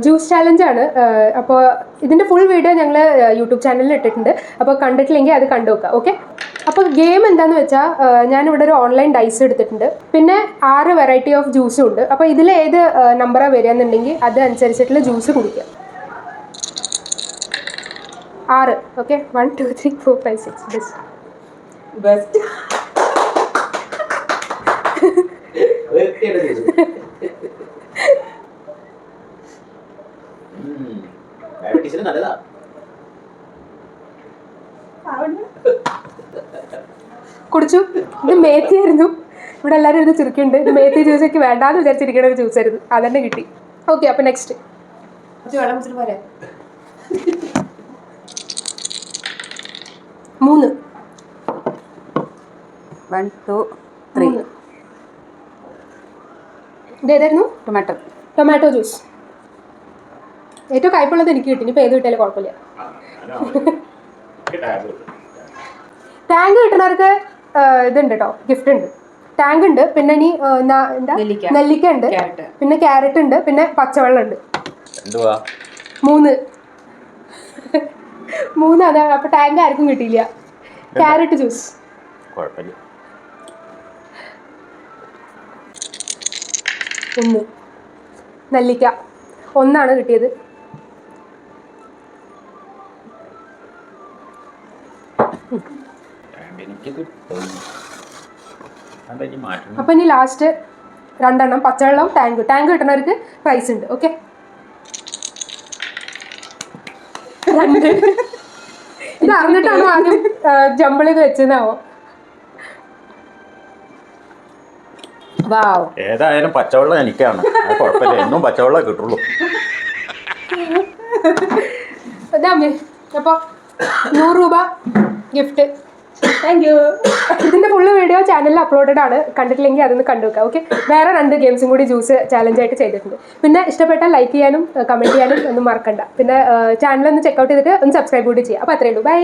Juice ചാലഞ്ചാണ്. അപ്പോൾ ഇതിൻ്റെ full video ഞങ്ങൾ യൂട്യൂബ് ചാനലിൽ ഇട്ടിട്ടുണ്ട്. അപ്പോൾ കണ്ടിട്ടില്ലെങ്കിൽ അത് കണ്ടു നോക്കുക. ഓക്കെ, അപ്പോൾ ഗെയിം എന്താണെന്ന് വെച്ചാൽ ഞാനിവിടെ ഒരു ഓൺലൈൻ ഡൈസ് എടുത്തിട്ടുണ്ട്. പിന്നെ 6 വെറൈറ്റി ഓഫ് ജ്യൂസും ഉണ്ട്. അപ്പോൾ ഇതിൽ ഏത് നമ്പറാണ് വരിക എന്നുണ്ടെങ്കിൽ അത് അനുസരിച്ചിട്ടുള്ള ജ്യൂസ് കുടിക്കുക. 6. ഓക്കെ, 1 2 3 4 5 6. ബെസ്റ്റ് കുടിച്ചു. ഇത് മേത്തിയായിരുന്നു. ഇവിടെ എല്ലാവരും ഇരുന്ന് ചുരുക്കുന്നുണ്ട്. ഇത് മേത്തി ജ്യൂസൊക്കെ വേണ്ടാന്ന് വിചാരിച്ചിരിക്കുന്ന ഒരു ജ്യൂസായിരുന്നു. അതന്നെ കിട്ടി. ഓക്കെ, അപ്പോൾ നെക്സ്റ്റ് വെള്ളം കുടിച്ചിട്ട് പോരെ. 3 1 2 3. ഇതേതായിരുന്നു? Tomato juice. ഏറ്റവും കയ്പുള്ളത് എനിക്ക് കിട്ടി. ഇനിയിപ്പോൾ ഏത് കിട്ടിയാലും കുഴപ്പമില്ല. ടാങ്ക് കിട്ടുന്നവർക്ക് ഇതുണ്ട് കേട്ടോ, ഗിഫ്റ്റ് ഉണ്ട്. ടാങ്ക് ഉണ്ട്, പിന്നെ ഇനി എന്താ നെല്ലിക്ക ഉണ്ട്, പിന്നെ ക്യാരറ്റ് ഉണ്ട്, പിന്നെ പച്ചവെള്ളം ഉണ്ട്. 3 അതാണ്. അപ്പോൾ ടാങ്ക് ആർക്കും കിട്ടിയില്ല. Carrot juice. 1 നെല്ലിക്ക 1 കിട്ടിയത്. അപ്പൊ ഇനി ലാസ്റ്റ് 2 പച്ചവെള്ളം, ടാങ്ക് കിട്ടുന്നവർക്ക് പ്രൈസ് ഉണ്ട്. ഓക്കെ, 2. ഇത് അറിഞ്ഞിട്ടാണോ ആദ്യം ജമ്പിൾ ചെയ്ത് വെച്ചതാവോ? ഏതായാലും പച്ചവെള്ളം എനിക്കാണ്, കുഴപ്പമില്ല. എന്നും പച്ചവെള്ളം കിട്ടുള്ളൂ. അപ്പോൾ 100 രൂപ ഗിഫ്റ്റ്. Thank you. ഇതിൻ്റെ ഫുള്ള് വീഡിയോ ചാനലിൽ അപ്ലോഡഡ് ആണ്. കണ്ടിട്ടില്ലെങ്കിൽ അതൊന്ന് കണ്ടു വെക്കാം. ഓക്കെ, വേറെ 2 ഗെയിംസും കൂടി ജ്യൂസ് ചാലഞ്ചായിട്ട് ചെയ്തിട്ടുണ്ട്. പിന്നെ ഇഷ്ടപ്പെട്ടാൽ ലൈക്ക് ചെയ്യാനും കമൻറ്റ് ചെയ്യാനും ഒന്നും മറക്കണ്ട. പിന്നെ ചാനലൊന്ന് ചെക്കൗട്ട് ചെയ്തിട്ട് ഒന്ന് സബ്സ്ക്രൈബ് കൂടി ചെയ്യാം. അപ്പോൾ അത്രയേ ഉള്ളൂ. ബൈ.